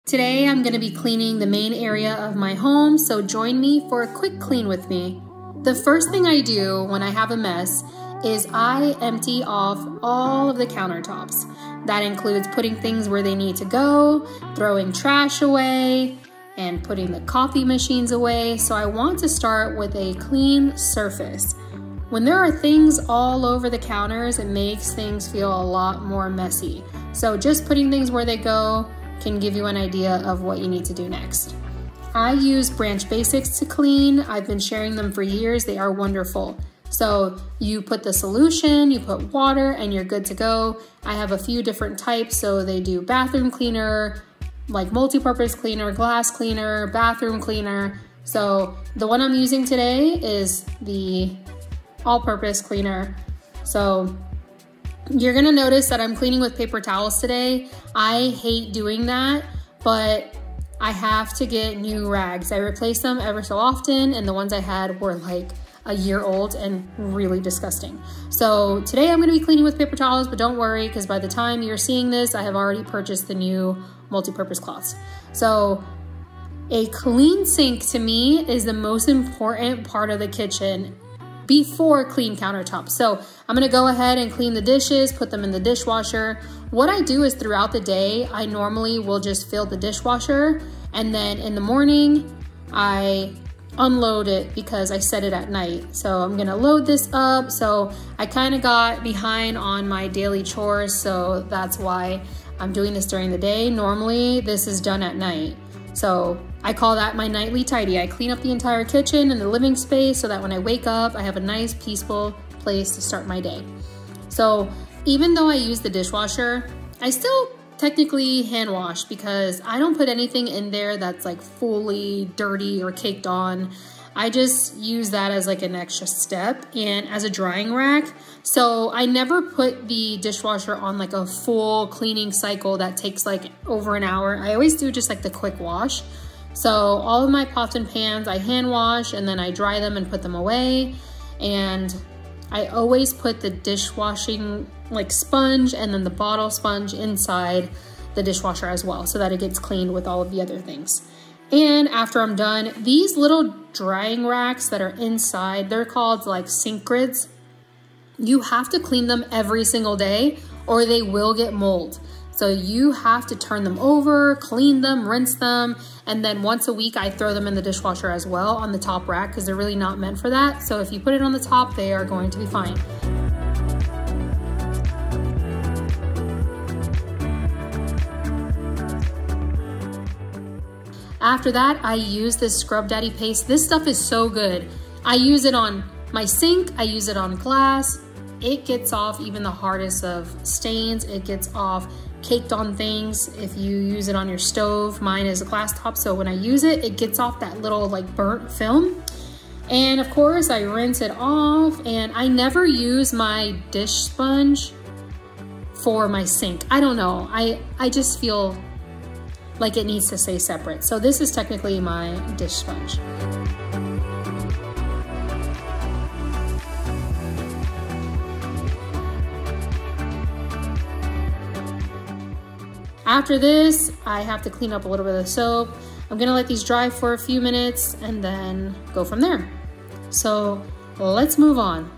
Today I'm going to be cleaning the main area of my home, so join me for a quick clean with me. The first thing I do when I have a mess is I empty off all of the countertops. That includes putting things where they need to go, throwing trash away, and putting the coffee machines away. So I want to start with a clean surface. When there are things all over the counters, it makes things feel a lot more messy. So just putting things where they go can give you an idea of what you need to do next. I use Branch Basics to clean. I've been sharing them for years. They are wonderful. So you put the solution, you put water, and you're good to go. I have a few different types. So they do bathroom cleaner, like multi-purpose cleaner, glass cleaner, bathroom cleaner. So the one I'm using today is the all-purpose cleaner. So you're gonna notice that I'm cleaning with paper towels today. I hate doing that, but I have to get new rags. I replace them ever so often, and the ones I had were like a year old and really disgusting. So today I'm gonna be cleaning with paper towels, but don't worry, because by the time you're seeing this, I have already purchased the new multi-purpose cloths. So a clean sink to me is the most important part of the kitchen before clean countertops. So I'm gonna go ahead and clean the dishes, put them in the dishwasher. What I do is throughout the day, I normally will just fill the dishwasher, and then in the morning, I unload it because I set it at night. So I'm gonna load this up. So I kind of got behind on my daily chores, so that's why I'm doing this during the day. Normally, this is done at night. So I call that my nightly tidy. I clean up the entire kitchen and the living space so that when I wake up, I have a nice, peaceful place to start my day. So even though I use the dishwasher, I still technically hand wash because I don't put anything in there that's like fully dirty or caked on. I just use that as like an extra step and as a drying rack. So I never put the dishwasher on like a full cleaning cycle that takes like over an hour. I always do just like the quick wash. So all of my pots and pans, I hand wash and then I dry them and put them away. And I always put the dishwashing like sponge and then the bottle sponge inside the dishwasher as well so that it gets cleaned with all of the other things. And after I'm done, these little drying racks that are inside, they're called like sink grids. You have to clean them every single day or they will get mold. So you have to turn them over, clean them, rinse them, and then once a week I throw them in the dishwasher as well on the top rack because they're really not meant for that. So if you put it on the top, they are going to be fine. After that, I use this Scrub Daddy paste. This stuff is so good. I use it on my sink, I use it on glass. It gets off even the hardest of stains. It gets off caked on things. If you use it on your stove, mine is a glass top, so when I use it, it gets off that little like burnt film. And of course, I rinse it off, and I never use my dish sponge for my sink. I don't know, I just feel like it needs to stay separate. So this is technically my dish sponge. After this, I have to clean up a little bit of the soap. I'm gonna let these dry for a few minutes and then go from there. So let's move on.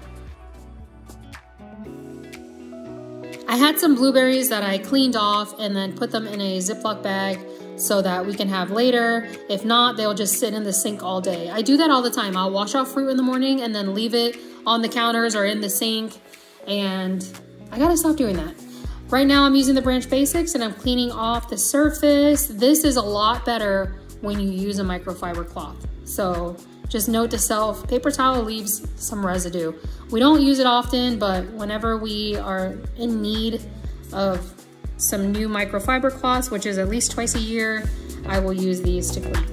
I had some blueberries that I cleaned off and then put them in a Ziploc bag so that we can have later. If not, they'll just sit in the sink all day. I do that all the time. I'll wash off fruit in the morning and then leave it on the counters or in the sink, and I gotta stop doing that. Right now I'm using the Branch Basics and I'm cleaning off the surface. This is a lot better when you use a microfiber cloth. So just note to self, paper towel leaves some residue. We don't use it often, but whenever we are in need of some new microfiber cloths, which is at least twice a year, I will use these to clean.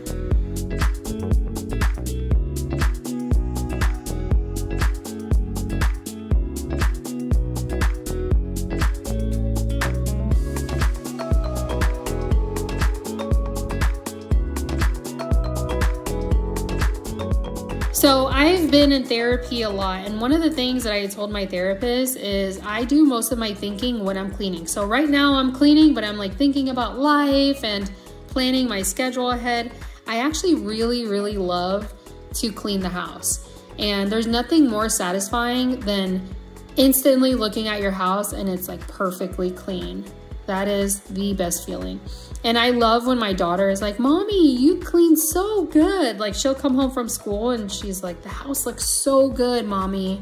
So I've been in therapy a lot, and one of the things that I told my therapist is I do most of my thinking when I'm cleaning. So right now I'm cleaning, but I'm like thinking about life and planning my schedule ahead. I actually really love to clean the house. And there's nothing more satisfying than instantly looking at your house and it's like perfectly clean. That is the best feeling. And I love when my daughter is like, "Mommy, you clean so good." Like she'll come home from school and she's like, "The house looks so good, Mommy."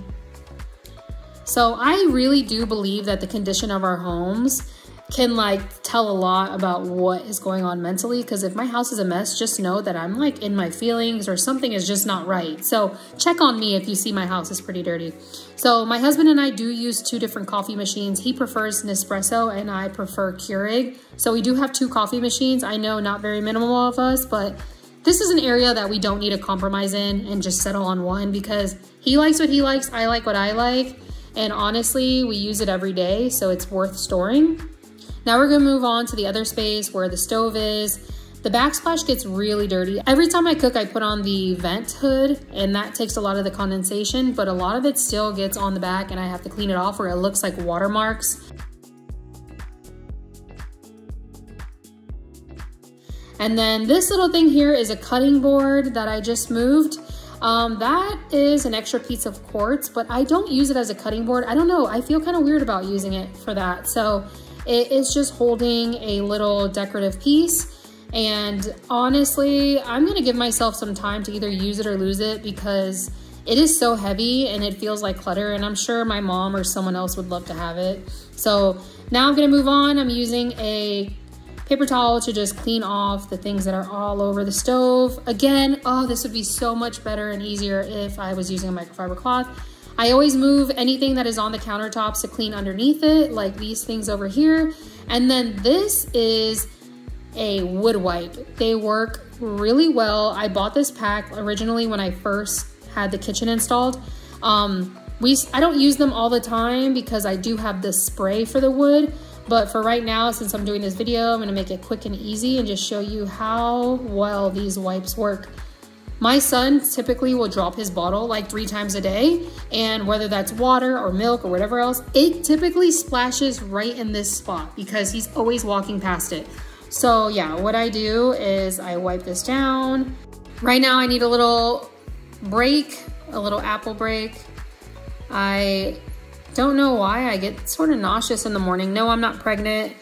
So I really do believe that the condition of our homes can like tell a lot about what is going on mentally, because if my house is a mess, just know that I'm like in my feelings or something is just not right. So check on me if you see my house is pretty dirty. So my husband and I do use 2 different coffee machines. He prefers Nespresso and I prefer Keurig. So we do have 2 coffee machines. I know not very minimal of us, but this is an area that we don't need to compromise in and just settle on one, because he likes what he likes, I like what I like. And honestly, we use it every day, so it's worth storing. Now we're gonna move on to the other space where the stove is. The backsplash gets really dirty. Every time I cook, I put on the vent hood and that takes a lot of the condensation, but a lot of it still gets on the back and I have to clean it off where it looks like watermarks. And then this little thing here is a cutting board that I just moved. That is an extra piece of quartz, but I don't use it as a cutting board. I don't know, I feel kind of weird about using it for that. So it is just holding a little decorative piece. And honestly, I'm gonna give myself some time to either use it or lose it, because it is so heavy and it feels like clutter, and I'm sure my mom or someone else would love to have it. So now I'm gonna move on. I'm using a paper towel to just clean off the things that are all over the stove. Again, oh, this would be so much better and easier if I was using a microfiber cloth. I always move anything that is on the countertops to clean underneath it, like these things over here. And then this is a wood wipe. They work really well. I bought this pack originally when I first had the kitchen installed. I don't use them all the time because I do have this spray for the wood. But for right now, since I'm doing this video, I'm gonna make it quick and easy and just show you how well these wipes work. My son typically will drop his bottle like 3 times a day, and whether that's water or milk or whatever else, it typically splashes right in this spot because he's always walking past it. So yeah, what I do is I wipe this down. Right now I need a little break, a little apple break. I don't know why I get sort of nauseous in the morning. No, I'm not pregnant.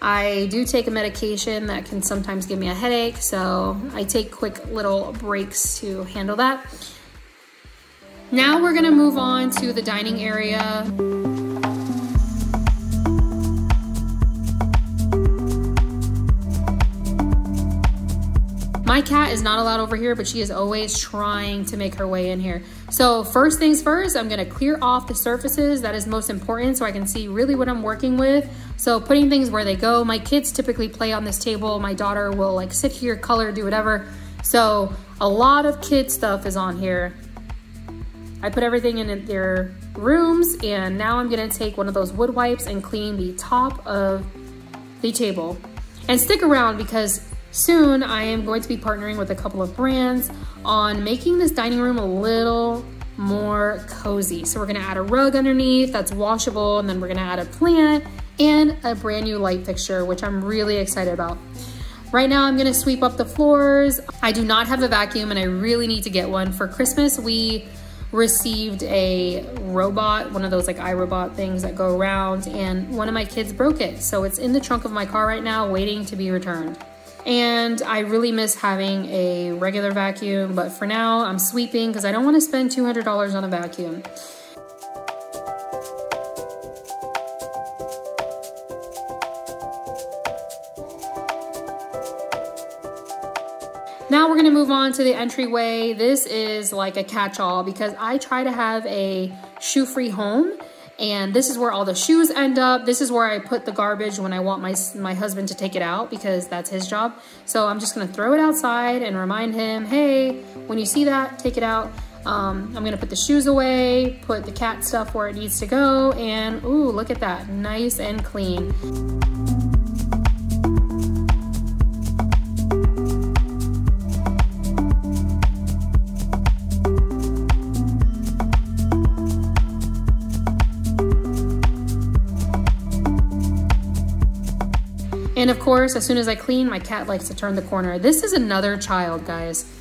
I do take a medication that can sometimes give me a headache, so I take quick little breaks to handle that. Now we're gonna move on to the dining area. My cat is not allowed over here, but she is always trying to make her way in here. So first things first, I'm gonna clear off the surfaces. That is most important so I can see really what I'm working with. So putting things where they go. My kids typically play on this table. My daughter will like sit here, color, do whatever. So a lot of kid stuff is on here. I put everything in their rooms, and now I'm gonna take one of those wood wipes and clean the top of the table. And stick around because soon I am going to be partnering with a couple of brands on making this dining room a little more cozy. So we're gonna add a rug underneath that's washable, and then we're gonna add a plant and a brand new light fixture, which I'm really excited about. Right now I'm gonna sweep up the floors. I do not have a vacuum and I really need to get one. For Christmas, we received a robot, one of those like iRobot things that go around, and one of my kids broke it. So it's in the trunk of my car right now waiting to be returned. And I really miss having a regular vacuum, but for now I'm sweeping because I don't want to spend $200 on a vacuum. Now we're gonna move on to the entryway. This is like a catch-all because I try to have a shoe-free home, and this is where all the shoes end up. This is where I put the garbage when I want my husband to take it out because that's his job. So I'm just gonna throw it outside and remind him, hey, when you see that, take it out. I'm gonna put the shoes away, put the cat stuff where it needs to go, and ooh, look at that, nice and clean. And of course, as soon as I clean, my cat likes to turn the corner. This is another child, guys.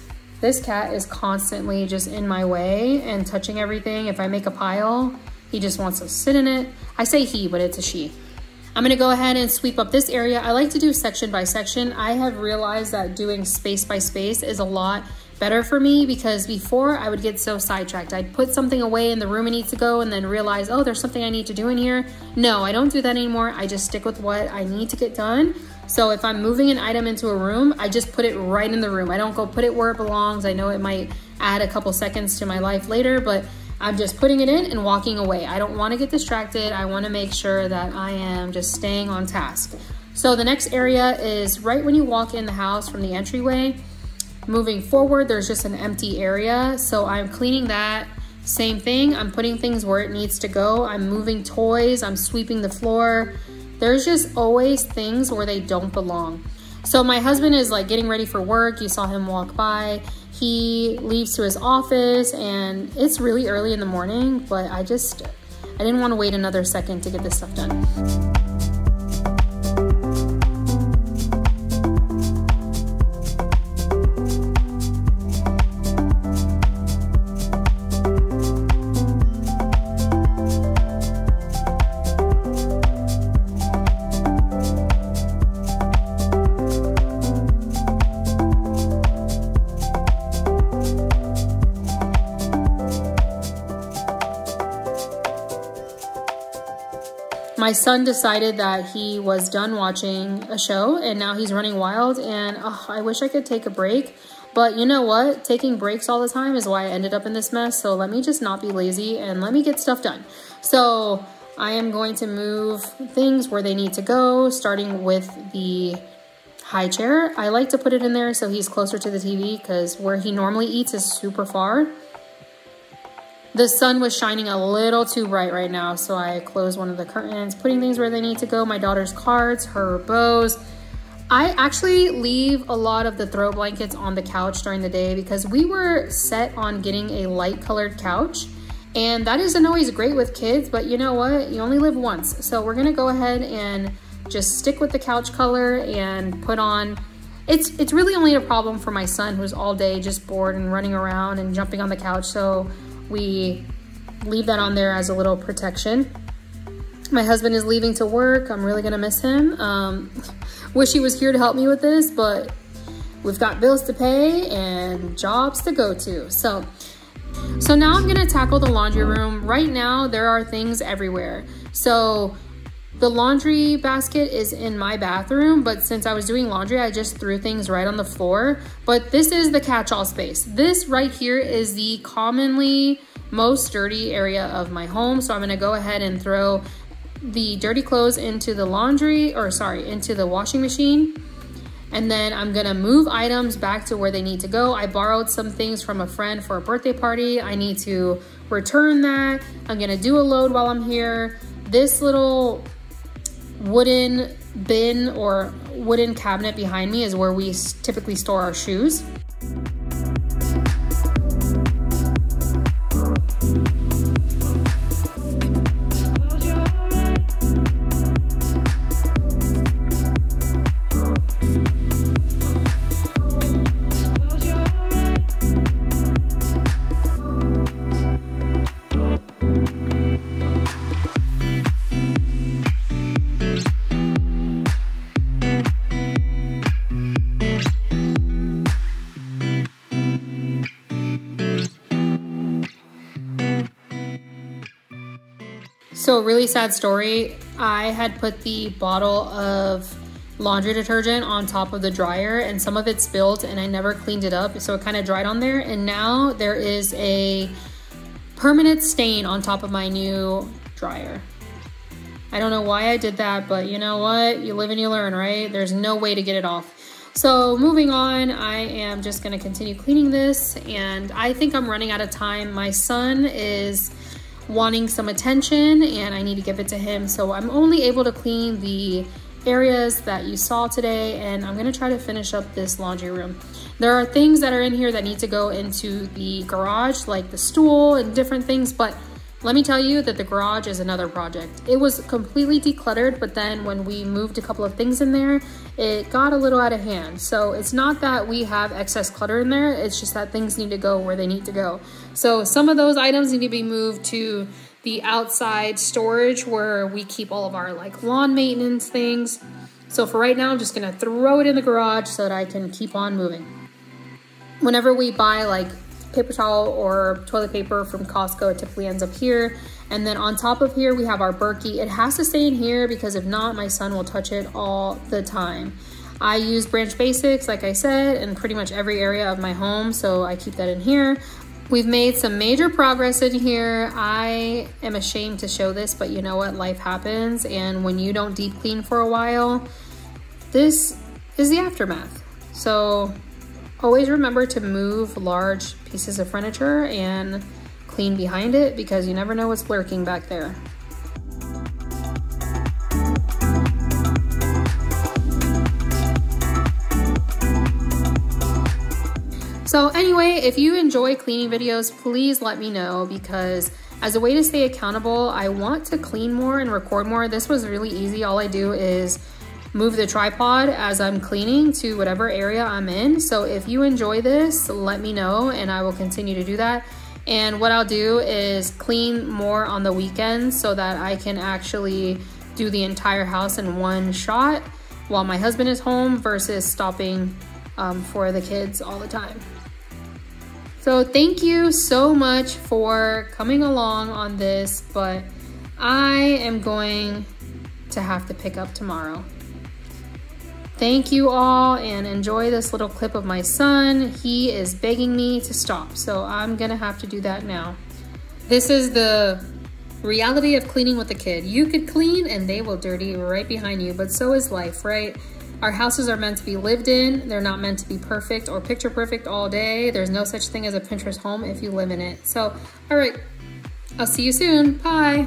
This cat is constantly just in my way and touching everything. If I make a pile, he just wants to sit in it. I say he, but it's a she. I'm gonna go ahead and sweep up this area. I like to do section by section. I have realized that doing space by space is a lot better for me, because before I would get so sidetracked. I'd put something away in the room it needs to go and then realize, oh, there's something I need to do in here. No, I don't do that anymore. I just stick with what I need to get done. So if I'm moving an item into a room, I just put it right in the room. I don't go put it where it belongs. I know it might add a couple seconds to my life later, but I'm just putting it in and walking away. I don't want to get distracted. I want to make sure that I am just staying on task. So the next area is right when you walk in the house from the entryway. Moving forward, there's just an empty area. So I'm cleaning that. Same thing, I'm putting things where it needs to go. I'm moving toys, I'm sweeping the floor. There's just always things where they don't belong. So my husband is like getting ready for work. You saw him walk by. He leaves to his office and it's really early in the morning, but I didn't want to wait another second to get this stuff done. My son decided that he was done watching a show and now he's running wild, and I wish I could take a break. But you know what? Taking breaks all the time is why I ended up in this mess. So let me just not be lazy and let me get stuff done. So I am going to move things where they need to go, starting with the high chair. I like to put it in there so he's closer to the TV, because where he normally eats is super far. The sun was shining a little too bright right now, so I closed one of the curtains, putting things where they need to go. My daughter's cards, her bows. I actually leave a lot of the throw blankets on the couch during the day because we were set on getting a light colored couch, and that isn't always great with kids, but you know what? You only live once. So we're gonna go ahead and just stick with the couch color and put on, it's really only a problem for my son, who's all day just bored and running around and jumping on the couch. So we leave that on there as a little protection. My husband is leaving to work. I'm really gonna miss him. Wish he was here to help me with this, but we've got bills to pay and jobs to go to. So now I'm gonna tackle the laundry room. Right now, there are things everywhere. So the laundry basket is in my bathroom, but since I was doing laundry, I just threw things right on the floor. But this is the catch-all space. This right here is the commonly most dirty area of my home. So I'm gonna go ahead and throw the dirty clothes into the into the washing machine. And then I'm gonna move items back to where they need to go. I borrowed some things from a friend for a birthday party. I need to return that. I'm gonna do a load while I'm here. This little wooden bin or wooden cabinet behind me is where we typically store our shoes. So really sad story. I had put the bottle of laundry detergent on top of the dryer and some of it spilled and I never cleaned it up. So it kind of dried on there, and now there is a permanent stain on top of my new dryer. I don't know why I did that, but you know what? You live and you learn, right? There's no way to get it off. So moving on, I am just gonna continue cleaning this, and I think I'm running out of time. My son is wanting some attention and I need to give it to him. So I'm only able to clean the areas that you saw today, and I'm gonna try to finish up this laundry room. There are things that are in here that need to go into the garage, like the stool and different things, but Let me tell you that the garage is another project. It was completely decluttered, but then when we moved a couple of things in there, it got a little out of hand. So it's not that we have excess clutter in there, it's just that things need to go where they need to go. So some of those items need to be moved to the outside storage where we keep all of our like lawn maintenance things. So for right now, I'm just gonna throw it in the garage so that I can keep on moving. Whenever we buy like paper towel or toilet paper from Costco, it typically ends up here. And then on top of here, we have our Berkey. It has to stay in here because if not, my son will touch it all the time. I use Branch Basics, like I said, in pretty much every area of my home, so I keep that in here. We've made some major progress in here. I am ashamed to show this, but you know what? Life happens, and when you don't deep clean for a while, this is the aftermath. So always remember to move large pieces of furniture and clean behind it because you never know what's lurking back there. So anyway, if you enjoy cleaning videos, please let me know because as a way to stay accountable, I want to clean more and record more. This was really easy. All I do is move the tripod as I'm cleaning to whatever area I'm in. So if you enjoy this, let me know and I will continue to do that. And what I'll do is clean more on the weekends so that I can actually do the entire house in one shot while my husband is home versus stopping for the kids all the time. So thank you so much for coming along on this, but I am going to have to pick up tomorrow. Thank you all and enjoy this little clip of my son. He is begging me to stop, so I'm gonna have to do that now. This is the reality of cleaning with a kid. You could clean and they will dirty right behind you, but so is life, right? Our houses are meant to be lived in. They're not meant to be perfect or picture perfect all day. There's no such thing as a Pinterest home if you live in it. So, all right, I'll see you soon. Bye.